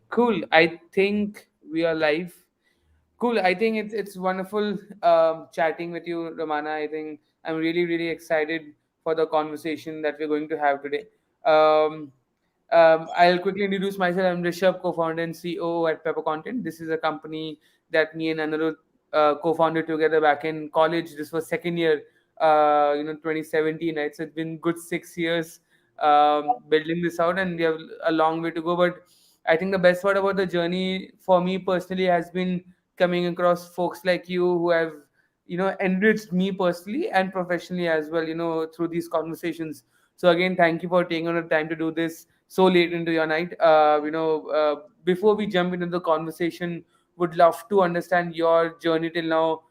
Cool. I think we are live. Cool. I think it's wonderful chatting with you, Romana. I think I'm really excited for the conversation that we're going to have today. Um, I'll quickly introduce myself. I'm Rishabh, co-founder and CEO at Pepper Content. This is a company that me and Anirudh co-founded together back in college. This was second year, 2017. Right? So it's been good 6 years building this out, and we have a long way to go. But I think the best part about the journey for me personally has been coming across folks like you who have enriched me personally and professionally as well, through these conversations. So again, thank you for taking on the time to do this so late into your night. Before we jump into the conversation, would love to understand your journey till now.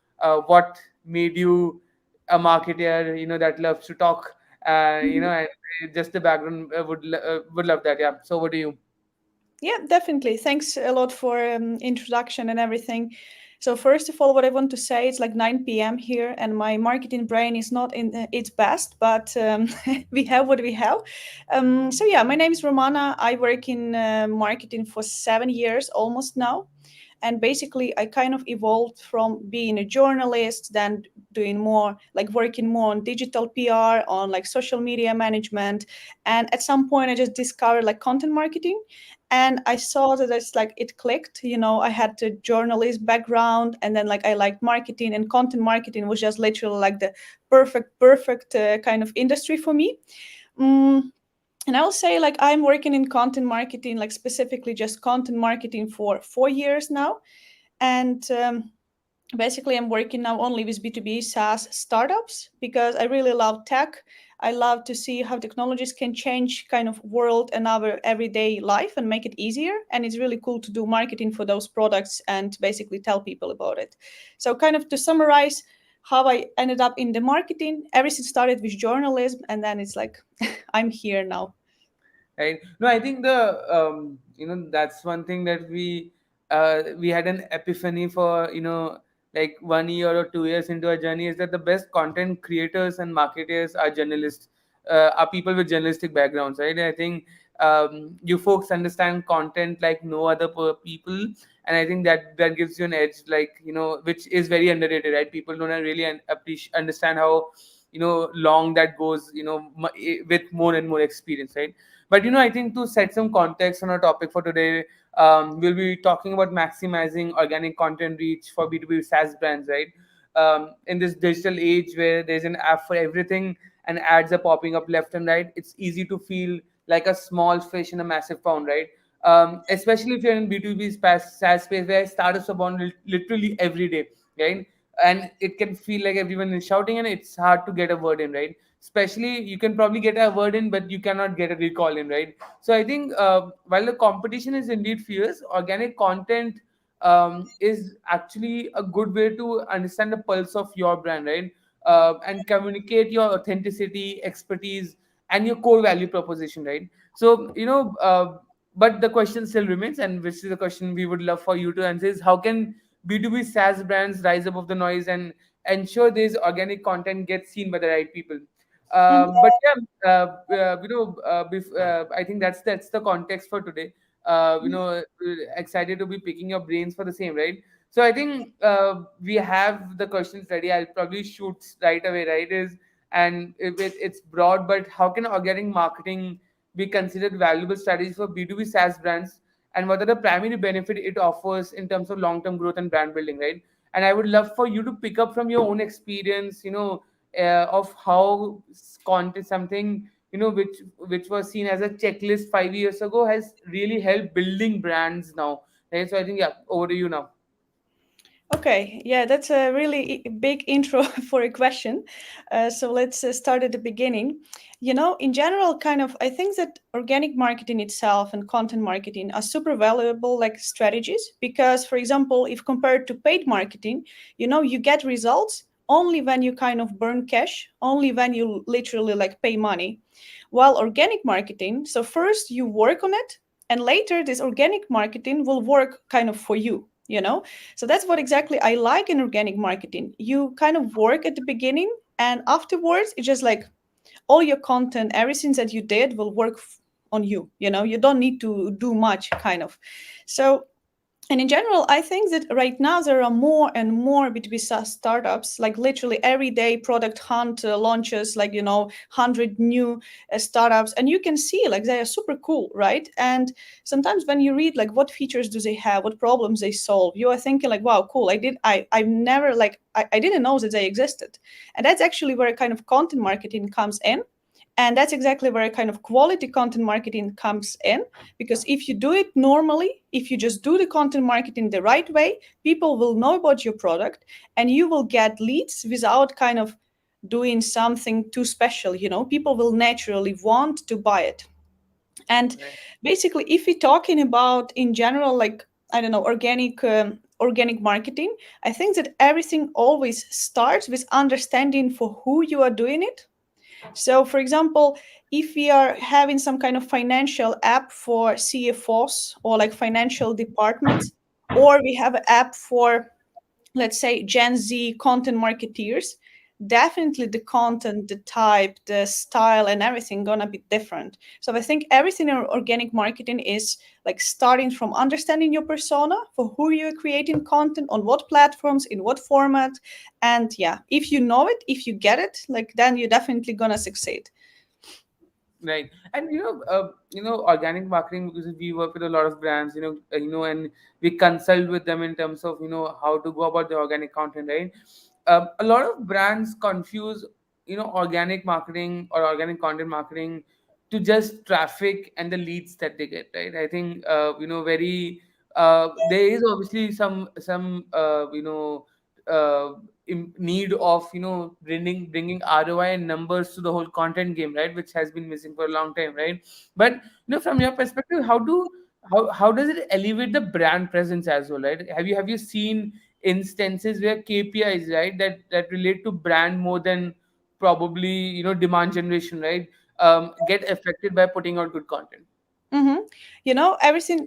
What made you a marketer, that loves to talk, and just the background, would love that. Yeah, so what do you? Yeah, definitely. Thanks a lot for introduction and everything. So first of all, what I want to say, it's like 9 p.m. here, and my marketing brain is not in its best, but we have what we have. So yeah, my name is Romana. I work in marketing for 7 years almost now. And basically, I kind of evolved from being a journalist, then doing more like working more on digital PR, on like social media management. And at some point, I just discovered like content marketing, and I saw that it's like it clicked. I had the journalist background, and then like I liked marketing, and content marketing was just literally like the perfect kind of industry for me. Mm, and I'll say like I'm working in content marketing, like specifically just content marketing for 4 years now. And basically, I'm working now only with B2B SaaS startups because I really love tech. I love to see how technologies can change kind of world and our everyday life and make it easier. And it's really cool to do marketing for those products and basically tell people about it. So, kind of to summarize how I ended up in the marketing, everything started with journalism, and then it's like I'm here now. Right? No, I think that's one thing that we had an epiphany for, like 1 year or 2 years into our journey, is that the best content creators and marketers are journalists, are people with journalistic backgrounds, right? And I think you folks understand content like no other people, and I think that gives you an edge, like, which is very underrated, right? People don't really appreciate understand how long that goes, with more and more experience, right? But I think to set some context on our topic for today, we'll be talking about maximizing organic content reach for B2B SaaS brands, right? In this digital age where there's an app for everything and ads are popping up left and right, it's easy to feel like a small fish in a massive pond, right? Especially if you're in B2B SaaS space where startups are born literally every day, right? And it can feel like everyone is shouting and it's hard to get a word in, right? Especially you can probably get a word in but you cannot get a recall in, right? So I think while the competition is indeed fierce, organic content is actually a good way to understand the pulse of your brand, right? And communicate your authenticity, expertise, and your core value proposition, right? So but the question still remains, and which is the question we would love for you to answer, is how can B2B SaaS brands rise above the noise and ensure this organic content gets seen by the right people? But yeah, I think that's the context for today. Excited to be picking your brains for the same, right? So I think we have the questions ready. I'll probably shoot right away, right? It's broad, but how can organic marketing be considered valuable strategies for B2B SaaS brands, and what are the primary benefit it offers in terms of long-term growth and brand building, right? And I would love for you to pick up from your own experience, of how content, something which was seen as a checklist 5 years ago, has really helped building brands now, right? So I think, yeah, over to you now. Okay, yeah, that's a really big intro for a question. So let's start at the beginning. In general, kind of, I think that organic marketing itself and content marketing are super valuable like strategies because, for example, if compared to paid marketing, you get results only when you kind of burn cash, only when you literally like pay money. While organic marketing, so first you work on it, and later this organic marketing will work kind of for you. So that's what exactly I like in organic marketing. You kind of work at the beginning, and afterwards, it's just like all your content, everything that you did will work on you. You don't need to do much, kind of. So, and in general, I think that right now there are more and more B2B SaaS startups. Like literally every day, Product Hunt launches like 100 new startups, and you can see like they are super cool, right? And sometimes when you read like what features do they have, what problems they solve, you are thinking like, wow, cool. I've never like I didn't know that they existed, and that's actually where kind of content marketing comes in. And that's exactly where kind of quality content marketing comes in. Because if you do it normally, if you just do the content marketing the right way, people will know about your product and you will get leads without kind of doing something too special. People will naturally want to buy it. And Right. basically, if we're talking about in general, like, I don't know, organic marketing, I think that everything always starts with understanding for who you are doing it. So, for example, if we are having some kind of financial app for CFOs or like financial departments, or we have an app for, let's say, Gen Z content marketeers, definitely the content, the type, the style, and everything gonna be different. So I think everything in organic marketing is like starting from understanding your persona for who you're creating content on, what platforms, in what format. And yeah, if you know it, if you get it, like then you're definitely gonna succeed. Right, and organic marketing, because we work with a lot of brands, and we consult with them in terms of how to go about the organic content, right? A lot of brands confuse organic marketing or organic content marketing to just traffic and the leads that they get, right? I think very there is obviously some in need of bringing ROI and numbers to the whole content game, right? Which has been missing for a long time, right? But from your perspective, how does it elevate the brand presence as well, right? Have you seen instances where KPIs, right, that relate to brand more than probably demand generation, right, get affected by putting out good content? Mm-hmm. Everything,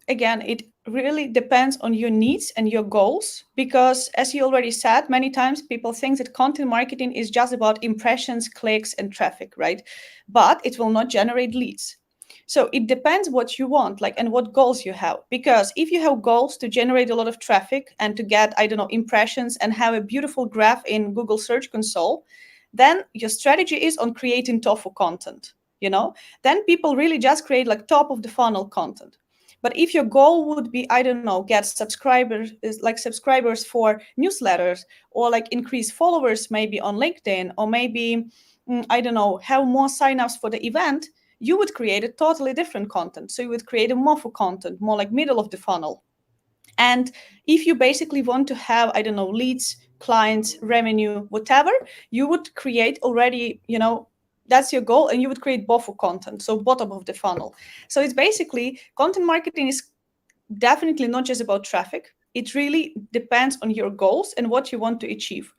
again, it really depends on your needs and your goals. Because as you already said, many times people think that content marketing is just about impressions, clicks, and traffic, right? But it will not generate leads. So it depends what you want, like, and what goals you have. Because if you have goals to generate a lot of traffic and to get, I don't know, impressions and have a beautiful graph in Google Search Console, then your strategy is on creating tofu content. Then people really just create like top of the funnel content. But if your goal would be, I don't know, get subscribers for newsletters, or like increase followers maybe on LinkedIn, or maybe, I don't know, have more signups for the event, you would create a totally different content. So you would create a morpho content, more like middle of the funnel. And if you basically want to have, I don't know, leads, clients, revenue, whatever, you would create already, that's your goal, and you would create BOFO content, so bottom of the funnel. So it's basically content marketing is definitely not just about traffic. It really depends on your goals and what you want to achieve.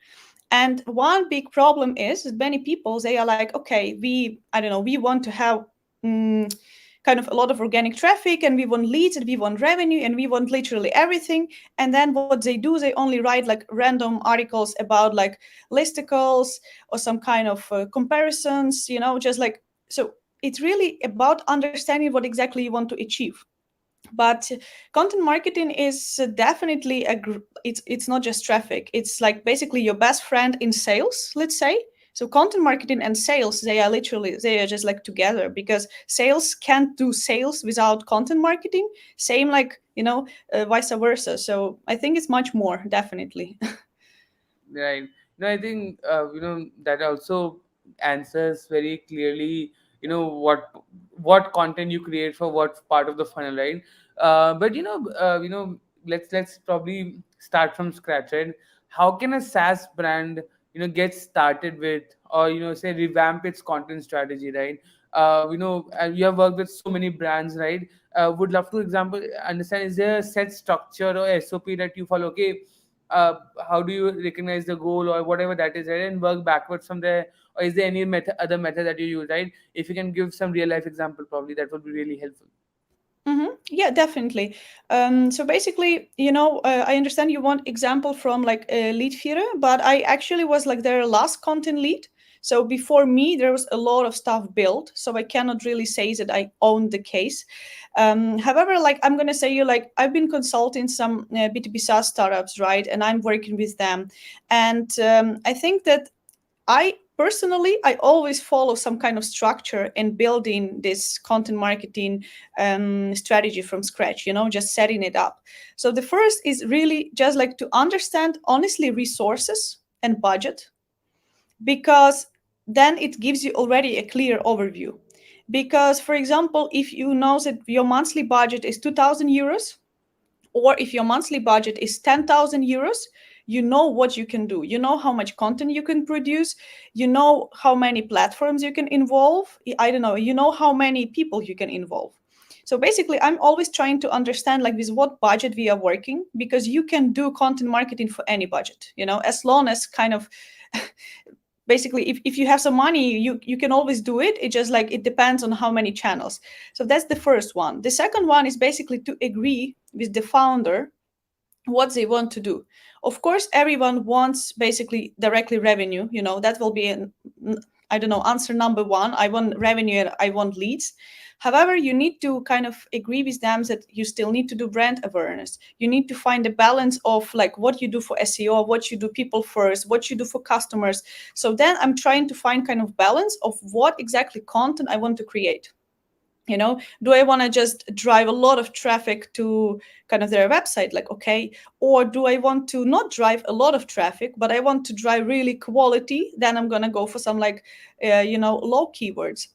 And one big problem is that many people, they are like, okay, I don't know, we want to have mm, kind of a lot of organic traffic, and we want leads, and we want revenue, and we want literally everything. And then what they do, they only write like random articles about like listicles or some kind of comparisons, just like, so it's really about understanding what exactly you want to achieve. But content marketing is definitely it's not just traffic. It's like basically your best friend in sales, let's say. So content marketing and sales, they are just like together, because sales can't do sales without content marketing. Same like, vice versa. So I think it's much more, definitely. Right. No, I think that also answers very clearly. What content you create for what part of the funnel, right? But let's probably start from scratch, right? How can a SaaS brand get started with, or say revamp its content strategy, right? You have worked with so many brands, right? Would love to example understand, is there a set structure or SOP that you follow? Okay, uh, how do you recognize the goal or whatever that is, right, and work backwards from there? Or is there any other method that you use, right? If you can give some real life example, probably that would be really helpful. Yeah, definitely. So basically, I understand you want example from like Lead Führer, but I actually was like their last content lead. So before me, there was a lot of stuff built. So I cannot really say that I own the case. However, like I'm gonna say you like I've been consulting some B2B SaaS startups, right? And I'm working with them, and I think that I personally, I always follow some kind of structure in building this content marketing strategy from scratch, just setting it up. So the first is really just like to understand honestly resources and budget, because then it gives you already a clear overview. Because, for example, if you know that your monthly budget is 2,000 euros, or if your monthly budget is 10,000 euros, you know what you can do. You know how much content you can produce. You know how many platforms you can involve. I don't know. You know how many people you can involve. So basically, I'm always trying to understand like with what budget we are working, because you can do content marketing for any budget, as long as kind of basically if you have some money, you can always do it. It just like it depends on how many channels. So that's the first one. The second one is basically to agree with the founder what they want to do. Of course, everyone wants basically directly revenue. That will be an, I don't know, answer number one. I want revenue and I want leads. However, you need to kind of agree with them that you still need to do brand awareness. You need to find a balance of like what you do for SEO, what you do people first, what you do for customers. So then I'm trying to find kind of balance of what exactly content I want to create. Do I want to just drive a lot of traffic to kind of their website, like, okay, or do I want to not drive a lot of traffic but I want to drive really quality? Then I'm going to go for some like low keywords.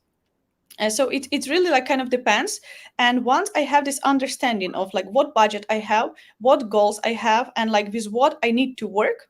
So it really like kind of depends. And once I have this understanding of like what budget I have, what goals I have, and like with what I need to work,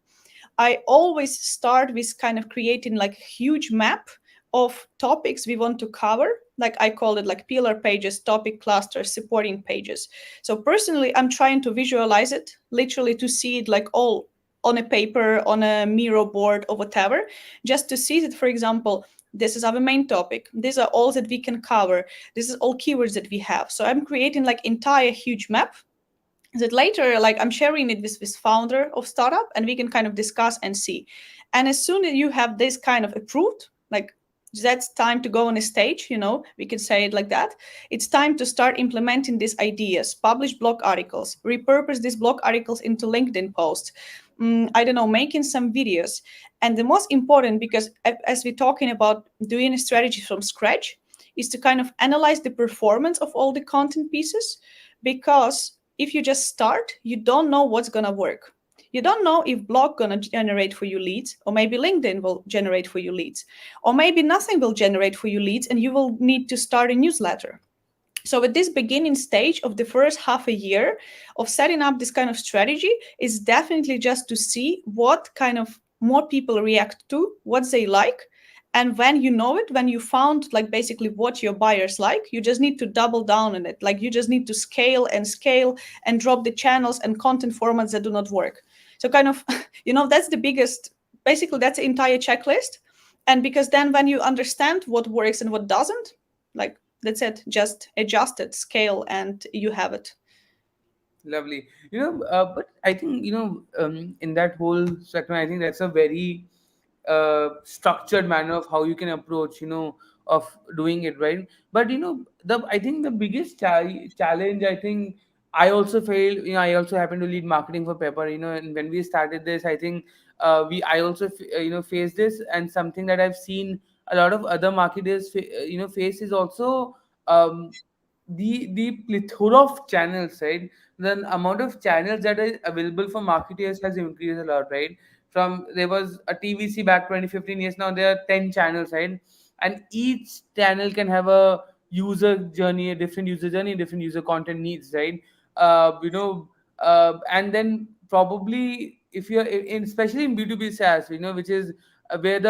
I always start with kind of creating like a huge map of topics we want to cover. Like I call it like pillar pages, topic clusters, supporting pages. So personally, I'm trying to visualize it, literally to see it like all on a paper, on a Miro board or whatever, just to see that, for example, this is our main topic. These are all that we can cover. This is all keywords that we have. So I'm creating like entire huge map that later like I'm sharing it with this founder of startup, and we can kind of discuss and see. And as soon as you have this kind of approved, like that's time to go on a stage, we can say it like that. It's time to start implementing these ideas, publish blog articles, repurpose these blog articles into LinkedIn posts. I don't know, making some videos. And the most important, because as we're talking about doing a strategy from scratch, is to kind of analyze the performance of all the content pieces. Because if you just start, you don't know what's going to work. You don't know if blog going to generate for you leads, or maybe LinkedIn will generate for you leads, or maybe nothing will generate for you leads and you will need to start a newsletter. So at this beginning stage of the first half a year of setting up this kind of strategy is definitely just to see what kind of more people react to, what they like. And when you know it, when you found like basically what your buyers like, you just need to double down on it. Like you just need to scale and drop the channels and content formats that do not work. So kind of, that's the biggest, basically that's the entire checklist. And because then when you understand what works and what doesn't, like that's it, just adjust it, scale, and you have it. Lovely. But I think, in that whole spectrum, I think that's a very structured manner of how you can approach, of doing it, right? But, I think the biggest challenge, I think I also failed, I also happen to lead marketing for Pepper, and when we started this, I think I also, faced this, and something that I've seen a lot of other marketers, face is also, um, the plethora of channels, right? The amount of channels that are available for marketers has increased a lot, right? From there was a TVC back 2015 years, now there are 10 channels, right? And each channel can have a user journey, a different user journey, different user content needs, right? And then probably if you're in, especially in B2B SaaS, which is where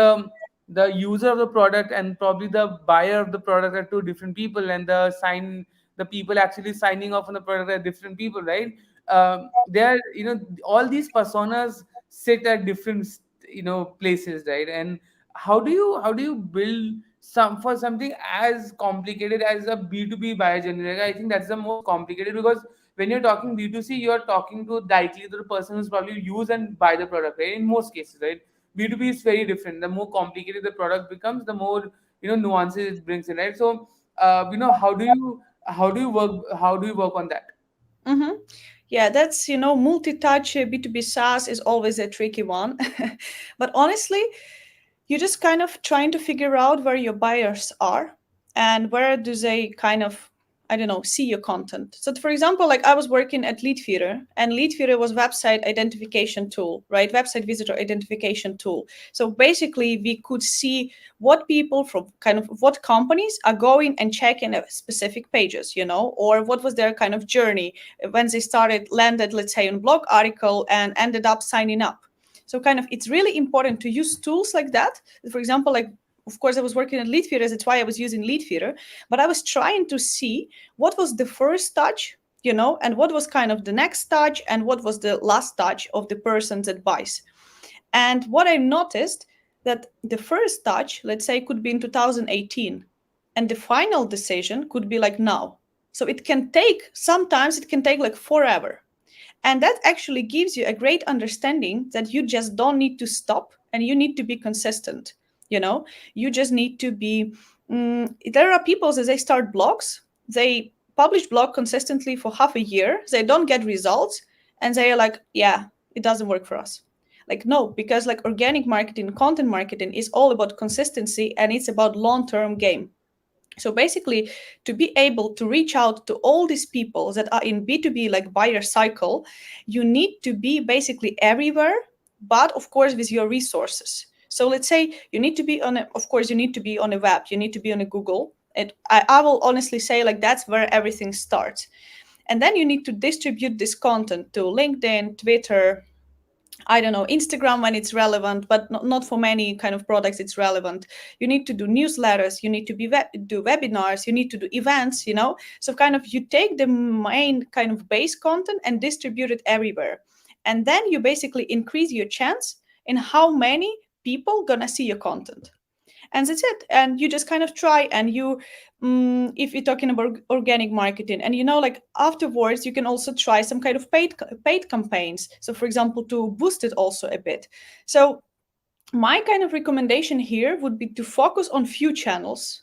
the user of the product and probably the buyer of the product are two different people, and the people actually signing off on the product are different people, right? There, all these personas sit at different, places, right? And how do you build some for something as complicated as a B2B buyer journey? I think that's the most complicated, because when you're talking B2C, you're talking to directly to the person who's probably use and buy the product, right? In most cases, right? B2B is very different. The more complicated the product becomes, the more, nuances it brings in, right? So, how do you work on that? Mm-hmm. Yeah, that's, multi-touch B2B SaaS is always a tricky one. But honestly, you're just kind of trying to figure out where your buyers are and where do they kind of, I don't know, see your content. So for example, like I was working at Leadfeeder, and Leadfeeder was website identification tool, right? Website visitor identification tool. So basically we could see what people from kind of what companies are going and checking specific pages, or what was their kind of journey when they started, landed, let's say, on blog article and ended up signing up. So kind of it's really important to use tools like that. For example, like of course I was working at Leadfeeder, that's why I was using Leadfeeder, but I was trying to see what was the first touch, and what was kind of the next touch and what was the last touch of the person's advice. And what I noticed that the first touch, let's say, could be in 2018, and the final decision could be like now. So it can take, sometimes it can take like forever. And that actually gives you a great understanding that you just don't need to stop and you need to be consistent. You just need to be. There are people that they start blogs, they publish blog consistently for half a year, they don't get results, and they are like, yeah, it doesn't work for us. Like, no, because like organic marketing, content marketing is all about consistency and it's about long term game. So basically, to be able to reach out to all these people that are in B2B like buyer cycle, you need to be basically everywhere, but of course with your resources. So let's say you need to be on a, of course you need to be on a web, you need to be on a Google. I will honestly say like that's where everything starts. And then you need to distribute this content to LinkedIn, Twitter, I don't know, Instagram when it's relevant, but not for many kind of products it's relevant. You need to do newsletters, you need to do webinars, you need to do events. So kind of you take the main kind of base content and distribute it everywhere. And then you basically increase your chance in how many people gonna see your content, and that's it. And you just kind of try, and you if you're talking about organic marketing, and like afterwards you can also try some kind of paid campaigns, so for example to boost it also a bit. So my kind of recommendation here would be to focus on few channels,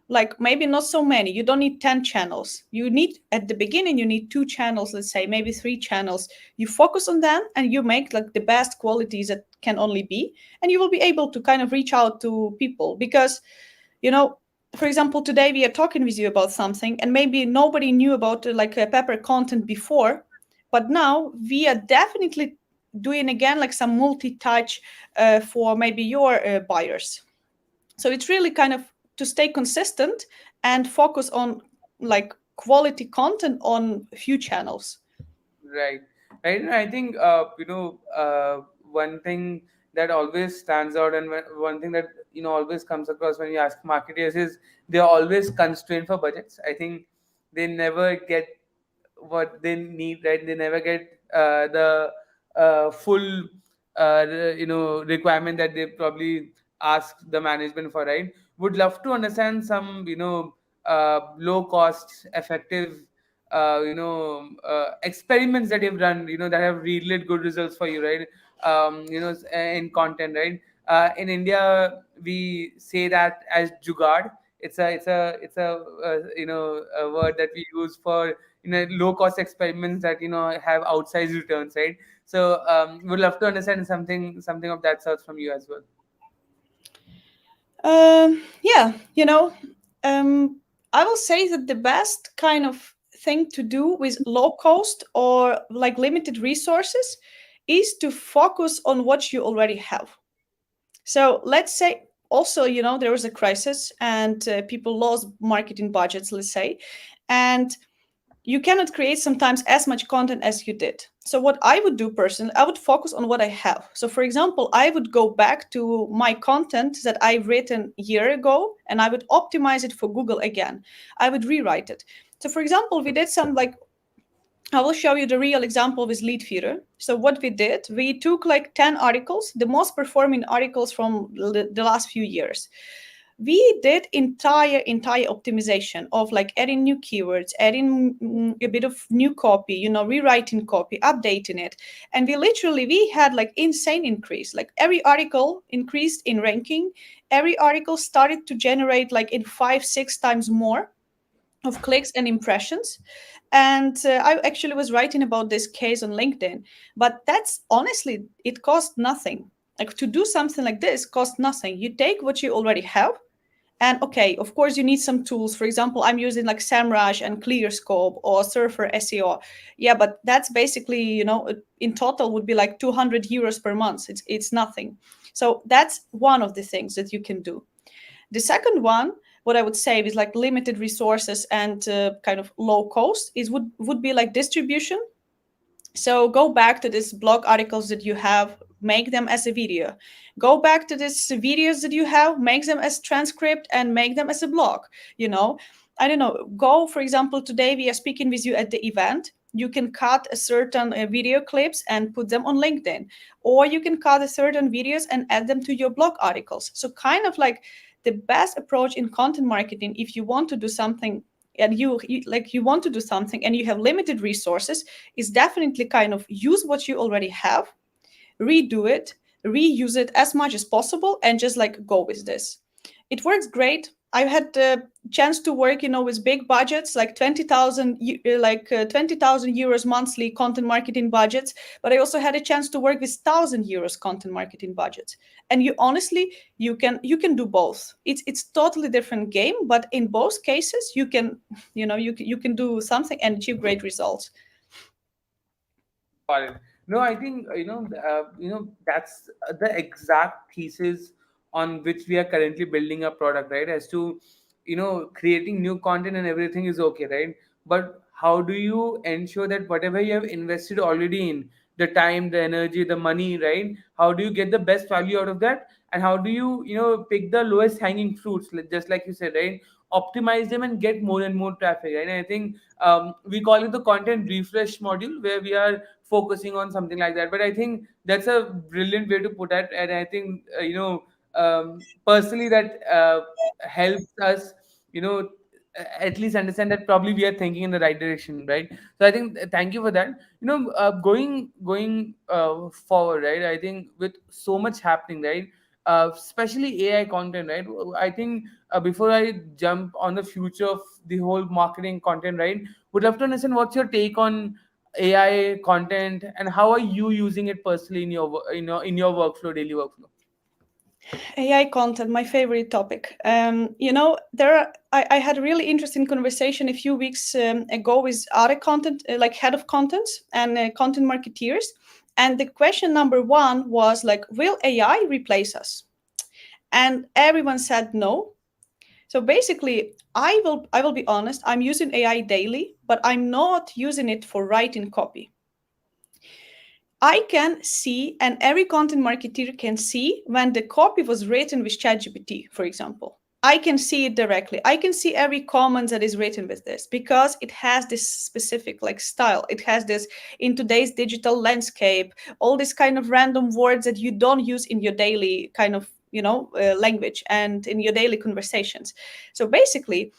like maybe not so many. You don't need 10 channels. You need, at the beginning you need 2 channels, let's say, maybe 3 channels. You focus on them and you make like the best qualities that can only be, and you will be able to kind of reach out to people. Because you know for example, today we are talking with you about something and maybe nobody knew about like a pepper content before, but now we are definitely doing again like some multi-touch for maybe your buyers. So it's really kind of to stay consistent and focus on like quality content on few channels. Right. Right. And I think, one thing that always stands out, and one thing that, always comes across when you ask marketers is they're always constrained for budgets. I think they never get what they need, right? They never get the full requirement that they probably ask the management for, right? Would love to understand some, low cost effective experiments that you've run, that have yielded good results for you, right? In content, right? In India we say that as jugaad. It's a a word that we use for low cost experiments that have outsized returns, right? So would love to understand something of that sort from you as well. Yeah, I will say that the best kind of thing to do with low cost or like limited resources is to focus on what you already have. So let's say also, there was a crisis and people lost marketing budgets, let's say, and you cannot create sometimes as much content as you did. So what I would do personally, I would focus on what I have. So for example, I would go back to my content that I've written a year ago and I would optimize it for Google again. I would rewrite it. So for example, we did some like, I will show you the real example with Leadfeeder. So what we did, we took like 10 articles, the most performing articles from the last few years. we did entire optimization of like adding new keywords, adding a bit of new copy, rewriting copy, updating it. And we had like insane increase. Like every article increased in ranking, every article started to generate like in 5-6 times more of clicks and impressions. And I actually was writing about this case on LinkedIn, but that's honestly, it cost nothing. Like to do something like this cost nothing. You take what you already have, and okay, of course, you need some tools. For example, I'm using like SEMrush and ClearScope or Surfer SEO. Yeah, but that's basically, in total would be like 200 euros per month. It's nothing. So that's one of the things that you can do. The second one, what I would say is like limited resources and kind of low cost is would be like distribution. So go back to these blog articles that you have, make them as a video. Go back to these videos that you have, make them as transcript and make them as a blog. You know, I don't know. Go, for example, today we are speaking with you at the event. You can cut a certain video clips and put them on LinkedIn, or you can cut a certain videos and add them to your blog articles. So kind of like the best approach in content marketing, if you want to do something and you want to do something and you have limited resources, is definitely kind of use what you already have, redo it, reuse it as much as possible, and just like go with this. It works great. I've had the chance to work, with big budgets, like 20,000 euros monthly content marketing budgets. But I also had a chance to work with 1,000 euros content marketing budgets. And you can do both. It's totally different game, but in both cases, you can do something and achieve great results. Got it. No, I think that's the exact thesis on which we are currently building a product, right? As to creating new content and everything is okay, right? But how do you ensure that whatever you have invested already in the time, the energy, the money, right? How do you get the best value out of that? And how do you pick the lowest hanging fruits, just like you said, right? Optimize them and get more and more traffic, right? And I think we call it the content refresh module, where we are focusing on something like that. But I think that's a brilliant way to put it, and I think personally that helps us you know at least understand that probably we are thinking in the right direction, right? So I think thank you for that. Going forward, right? I think with so much happening, right? Especially AI content, right? I think before I jump on the future of the whole marketing content, right, would love to understand what's your take on AI content, and how are you using it personally in your in your workflow, daily workflow? AI content, my favorite topic. I had a really interesting conversation a few weeks ago with other content, like head of content and content marketeers. And the question number one was like, will AI replace us? And everyone said no. So basically, I will be honest, I'm using AI daily, but I'm not using it for writing copy. I can see, and every content marketer can see when the copy was written with ChatGPT, for example. I can see it directly. I can see every comment that is written with this because it has this specific like style. It has this in today's digital landscape, all these kind of random words that you don't use in your daily kind of language and in your daily conversations. So basically,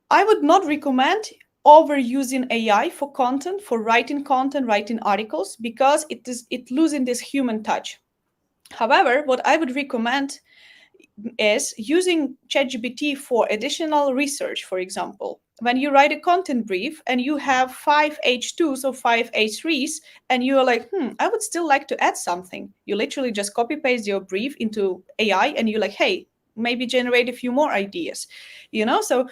I would not recommend overusing AI for content, for writing content, writing articles, because it losing this human touch. However, what I would recommend is using ChatGPT for additional research, for example. When you write a content brief and you have five H2s or five H3s, and you're like, I would still like to add something. You literally just copy paste your brief into AI and you're like, hey, maybe generate a few more ideas. So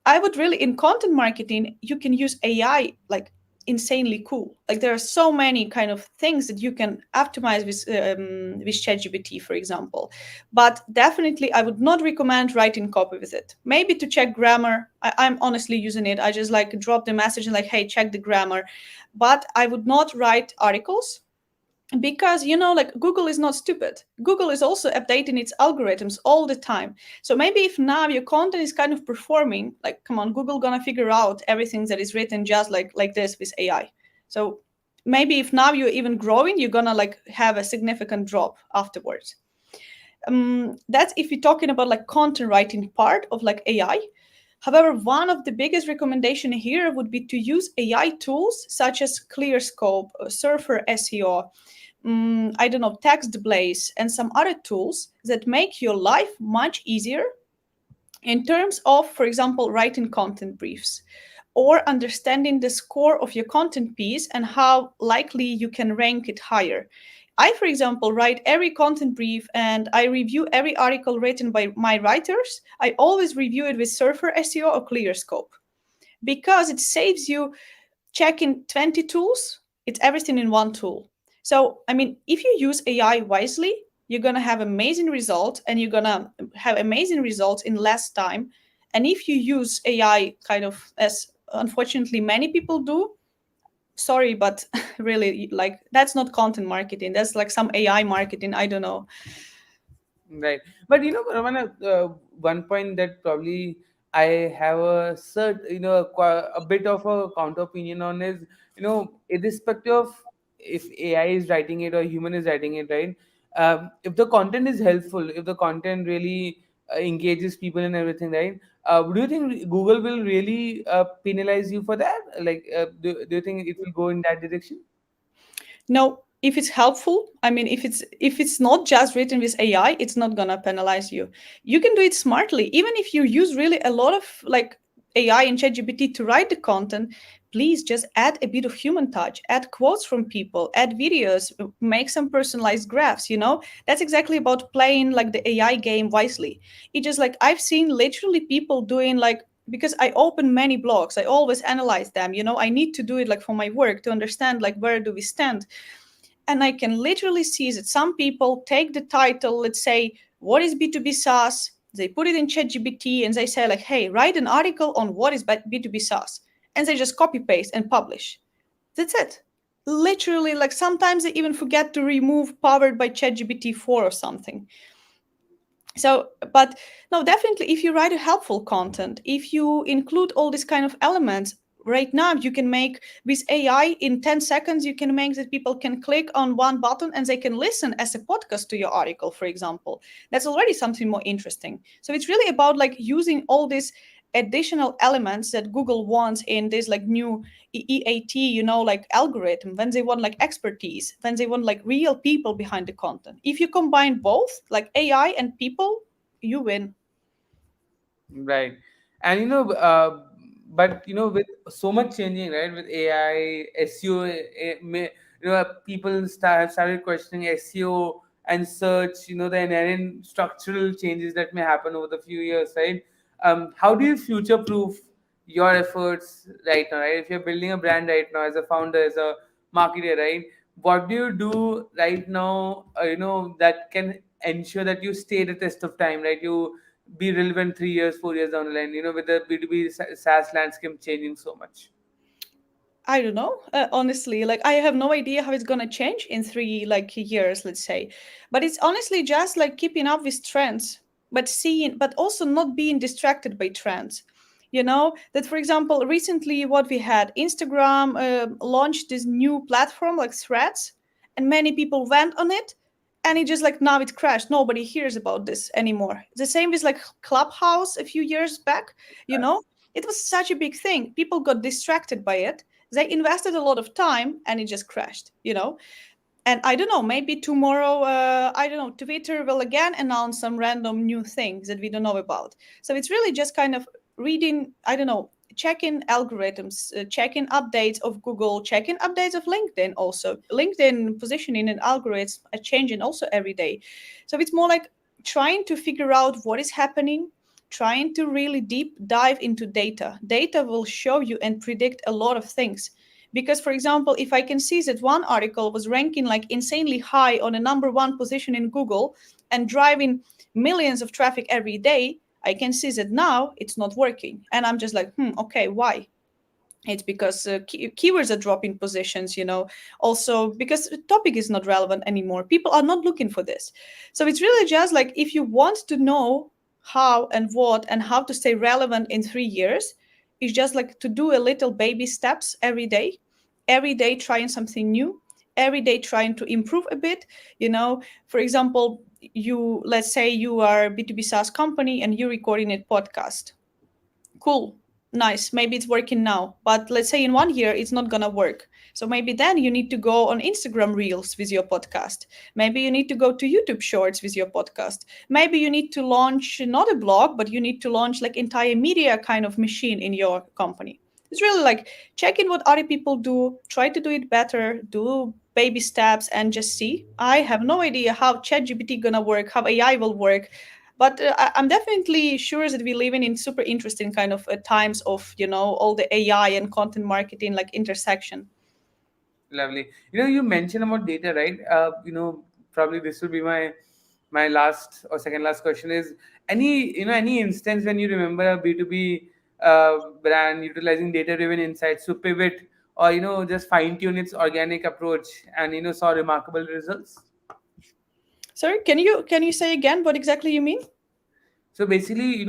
I would really, in content marketing, you can use AI like insanely cool. Like there are so many kind of things that you can optimize with ChatGPT, for example. But definitely, I would not recommend writing copy with it. Maybe to check grammar. I'm honestly using it. I just like drop the message and like, hey, check the grammar. But I would not write articles because like Google is not stupid. Google is also updating its algorithms all the time. So maybe if now your content is kind of performing, like, come on, Google gonna figure out everything that is written just like this with AI. So maybe if now you're even growing, you're gonna like have a significant drop afterwards. That's if you're talking about like content writing part of like AI. However, one of the biggest recommendation here would be to use AI tools such as ClearScope, Surfer SEO, I don't know, Text Blaze, and some other tools that make your life much easier in terms of, for example, writing content briefs or understanding the score of your content piece and how likely you can rank it higher. I, for example, write every content brief and I review every article written by my writers. I always review it with Surfer SEO or ClearScope because it saves you checking 20 tools. It's everything in one tool. So, I mean, if you use AI wisely, you're going to have amazing results and you're going to have amazing results in less time. And if you use AI kind of as unfortunately many people do, sorry, but really, like, that's not content marketing. That's like some AI marketing. I don't know. Right. But Ramana, one point that probably I have a a bit of a counter opinion on is, irrespective of if AI is writing it or human is writing it, right? If the content is helpful, if the content really engages people and everything, right? Do you think Google will really penalize you for that? Like, do you think it will go in that direction? No, if it's helpful, I mean, if it's not just written with AI, it's not gonna penalize you. You can do it smartly, even if you use really a lot of like AI and ChatGPT to write the content. Please just add a bit of human touch, add quotes from people, add videos, make some personalized graphs. That's exactly about playing like the AI game wisely. It just like I've seen literally people doing like because I open many blogs, I always analyze them. I need to do it like for my work to understand like where do we stand. And I can literally see that some people take the title, let's say, what is B2B SaaS? They put it in ChatGPT and they say, like, hey, write an article on what is B2B SaaS. And they just copy paste and publish. That's it. Literally, like sometimes they even forget to remove powered by ChatGPT 4 or something. So, but no, definitely, if you write a helpful content, if you include all these kind of elements, right now you can make with AI in 10 seconds, you can make that people can click on one button and they can listen as a podcast to your article, for example. That's already something more interesting. So it's really about like using all these additional elements that Google wants in this like new EAT, like algorithm, when they want like expertise, when they want like real people behind the content. If you combine both, like AI and people, you win. Right. And but with so much changing, right? With AI, SEO, people started questioning SEO and search, the inherent structural changes that may happen over the few years, right? How do you future proof your efforts right now, right? If you're building a brand right now as a founder, as a marketer, right? What do you do right now, that can ensure that you stay the test of time, right? You be relevant 3 years, 4 years down the line, with the B2B SaaS landscape changing so much. I don't know. Honestly, like I have no idea how it's gonna change in 3 years, let's say. But it's honestly just like keeping up with trends, but also not being distracted by trends. That for example, recently what we had, Instagram launched this new platform like Threads, and many people went on it, and it just like now it crashed. Nobody hears about this anymore. The same with like Clubhouse a few years back. You know, it was such a big thing. People got distracted by it, they invested a lot of time and it just crashed. And I don't know, maybe tomorrow, I don't know, Twitter will again announce some random new things that we don't know about. So it's really just kind of reading, I don't know, checking algorithms, checking updates of Google, checking updates of LinkedIn also. LinkedIn positioning and algorithms are changing also every day. So it's more like trying to figure out what is happening, trying to really deep dive into data. Data will show you and predict a lot of things. Because, for example, if I can see that one article was ranking like insanely high on a number one position in Google and driving millions of traffic every day, I can see that now it's not working. And I'm just like, okay, why? It's because keywords are dropping positions. Also because the topic is not relevant anymore, people are not looking for this. So it's really just like if you want to know how and what and how to stay relevant in 3 years, it's just like to do a little baby steps every day trying something new, every day trying to improve a bit. For example, you, let's say you are a B2B SaaS company and you're recording a podcast. Cool, nice, maybe it's working now, but let's say in 1 year it's not gonna work. So maybe then you need to go on Instagram reels with your podcast. Maybe you need to go to YouTube shorts with your podcast. Maybe you need to launch not a blog, but you need to launch like entire media kind of machine in your company. It's really like check in what other people do, try to do it better, do baby steps, and just see. I have no idea how ChatGPT gonna work, how AI will work, but I'm definitely sure that we live in super interesting kind of times of all the AI and content marketing like intersection. Lovely. You mentioned about data, right? Probably this will be my last or second last question is any instance when you remember a B2B brand utilizing data driven insights to pivot or just fine tune its organic approach and saw remarkable results. Sorry, can you say again what exactly you mean? So basically,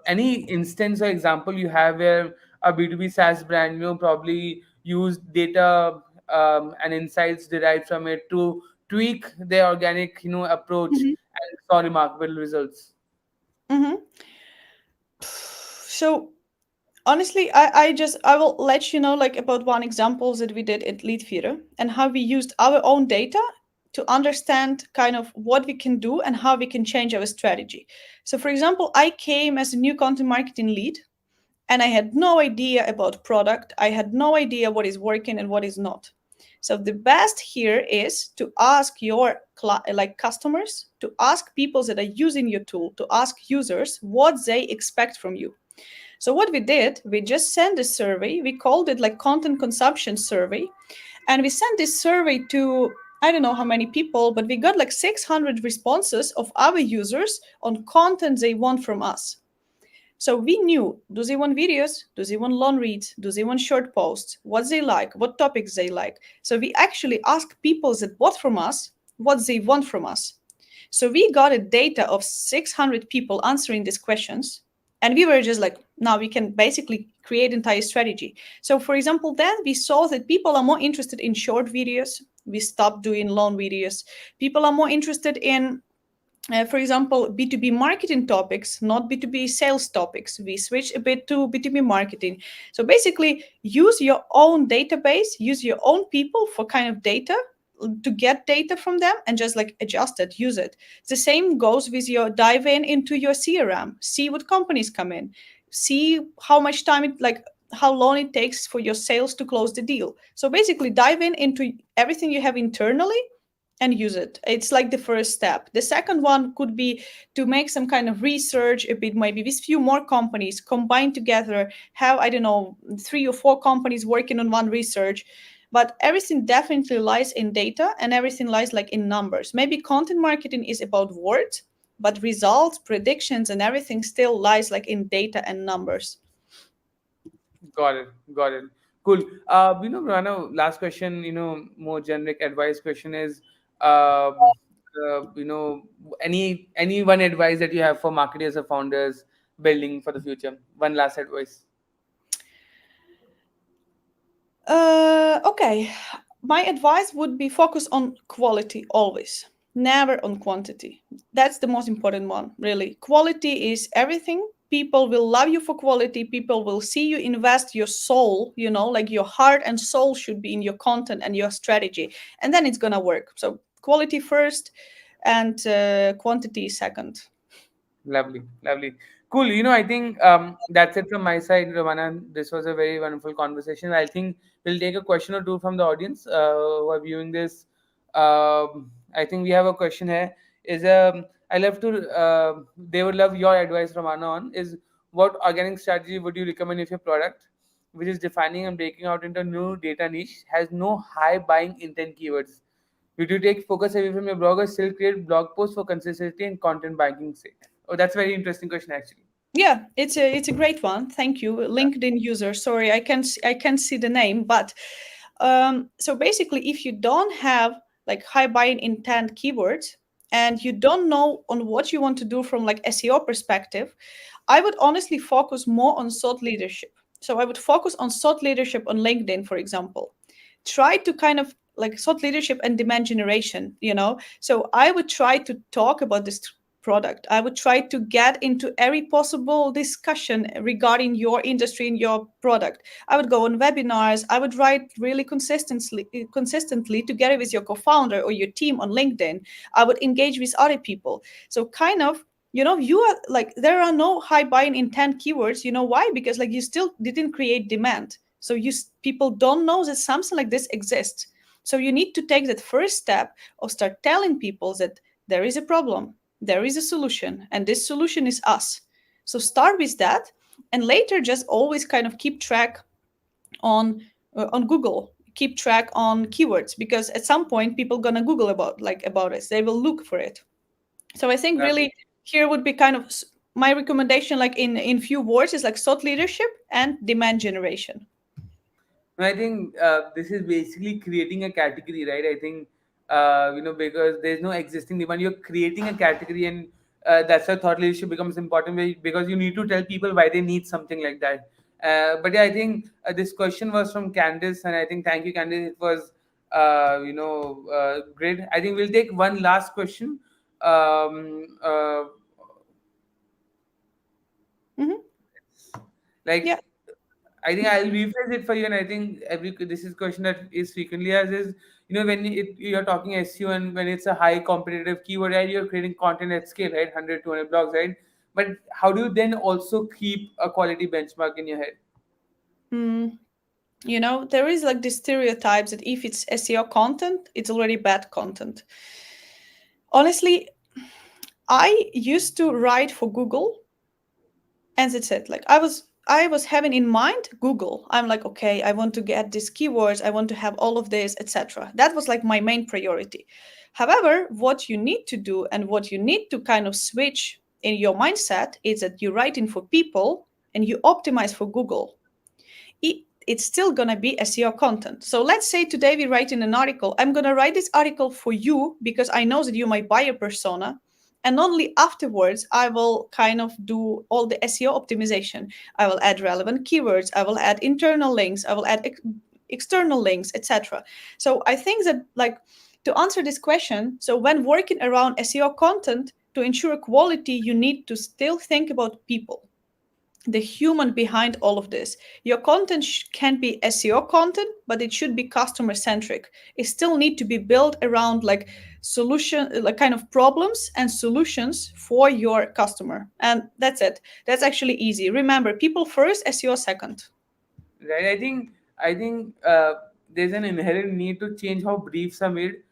any instance or example you have where a B2B SaaS brand, probably use data and insights derived from it to tweak their organic, approach Hmm. and saw remarkable results. Hmm. So honestly, I will let you know like about one example that we did at Lead Feeder and how we used our own data to understand kind of what we can do and how we can change our strategy. So for example, I came as a new content marketing lead and I had no idea about product. I had no idea what is working and what is not. So the best here is to ask your like customers, to ask people that are using your tool, to ask users what they expect from you. So what we did, we just sent a survey. We called it like content consumption survey, and we sent this survey to I don't know how many people, but we got like 600 responses of our users on content they want from us. So we knew, do they want videos? Do they want long reads? Do they want short posts? What they like? What topics they like? So we actually asked people that bought from us what they want from us. So we got a data of 600 people answering these questions. And we were just like, now we can basically create entire strategy. So for example, then we saw that people are more interested in short videos. We stopped doing long videos. People are more interested in for example, B2B marketing topics, not B2B sales topics. We switch a bit to B2B marketing. So basically, use your own database, use your own people for kind of data to get data from them and just like adjust it, use it. The same goes with your dive in into your CRM, see what companies come in, see how much time it like how long it takes for your sales to close the deal. So basically dive in into everything you have internally and use it. It's like the first step. The second one could be to make some kind of research a bit, maybe with few more companies combined together, have, I don't know, 3 or 4 companies working on one research. But everything definitely lies in data and everything lies like in numbers. Maybe content marketing is about words, but results, predictions, and everything still lies like in data and numbers. Got it. Got it. Cool. Rana, last question, more generic advice question is, you know, any one advice that you have for marketers or founders building for the future? One last advice. Okay. My advice would be focus on quality always, never on quantity. That's the most important one, really. Quality is everything. People will love you for quality. People will see you invest your soul, like your heart and soul should be in your content and your strategy. And then it's going to work. So, quality first and quantity second. Lovely, lovely. Cool. I think that's it from my side, Romana. This was a very wonderful conversation. I think we'll take a question or two from the audience who are viewing this. I think we have a question here. Is I love to. They would love your advice, Romana. On is what organic strategy would you recommend if your product, which is defining and breaking out into a new data niche, has no high buying intent keywords? Would you take focus away from your blog or still create blog posts for consistency and content banking sake? Oh, that's a very interesting question, actually. Yeah, it's a great one. Thank you, LinkedIn user. Sorry, I can't see the name, but so basically, if you don't have like high buying intent keywords and you don't know on what you want to do from like SEO perspective, I would honestly focus more on thought leadership. So I would focus on thought leadership on LinkedIn, for example. Try to kind of like thought leadership and demand generation, you know. So I would try to talk about this product. I would try to get into every possible discussion regarding your industry and your product. I would go on webinars. I would write really consistently together with your co-founder or your team on LinkedIn. I would engage with other people. So kind of, you know, you are like, there are no high buying intent keywords. You know why? Because like you still didn't create demand. So people don't know that something like this exists. So you need to take that first step of start telling people that there is a problem, there is a solution, and this solution is us. So start with that, and later just always kind of keep track on Google, keep track on keywords, because at some point people gonna Google about it. They will look for it. So I think Right. really here would be kind of my recommendation, like in few words, is like thought leadership and demand generation. No, I think this is basically creating a category, right? I think because there's no existing demand, you're creating a category, and that's why thought leadership becomes important because you need to tell people why they need something like that. But yeah, I think this question was from Candice, and I think thank you, Candice. It was great. I think we'll take one last question. Um, uh, Hmm. like Yeah. I think I'll rephrase it for you, and I think this is question that is frequently asked is, when you're talking SEO and when it's a high competitive keyword, right? You're creating content at scale, right? 100, 200 blogs, right? But how do you then also keep a quality benchmark in your head? Mm, you know, there is like this stereotypes that if it's SEO content, it's already bad content. Honestly, I used to write for Google, and that's it. Like I was having in mind Google. I'm like, okay, I want to get these keywords, I want to have all of this, etc. That was like my main priority. However, what you need to do and what you need to kind of switch in your mindset is that you're writing for people and you optimize for Google. It's still going to be SEO content. So let's say today we write in an article. I'm going to write this article for you because I know that you're my buyer persona. And only afterwards, I will kind of do all the SEO optimization. I will add relevant keywords. I will add internal links. I will add external links, etc. So I think that, like, to answer this question, so when working around SEO content, to ensure quality, you need to still think about people, the human behind all of this. Your content can be SEO content, but it should be customer centric. It still need to be built around like solution, like kind of problems and solutions for your customer. And that's it. That's actually easy. Remember, people first, SEO second. Right? I think there's an inherent need to change how briefs are made.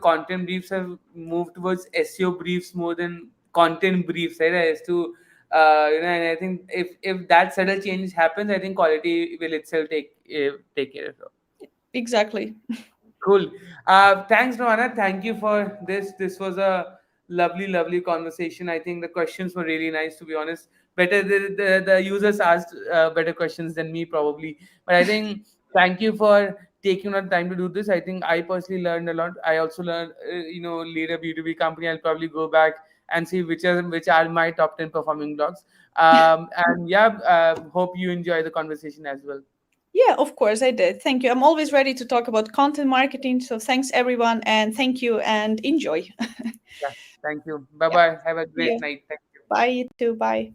Content briefs have moved towards SEO briefs more than content briefs, right? As to and I think if that subtle change happens, I think quality will itself take care of it. Exactly. Cool. Thanks, Romana. Thank you for this. This was a lovely, lovely conversation. I think the questions were really nice, to be honest. Better the users asked better questions than me, probably. But I think thank you for taking the time to do this. I think I personally learned a lot. I also learned, lead a B2B company. I'll probably go back and see which are my top 10 performing blogs. And yeah, hope you enjoy the conversation as well. Yeah, of course I did. Thank you. I'm always ready to talk about content marketing. So thanks everyone, and thank you and enjoy. Yeah. Thank you. Bye Yeah. bye. Have a See great you. night. Thank you. Bye, you too. Bye.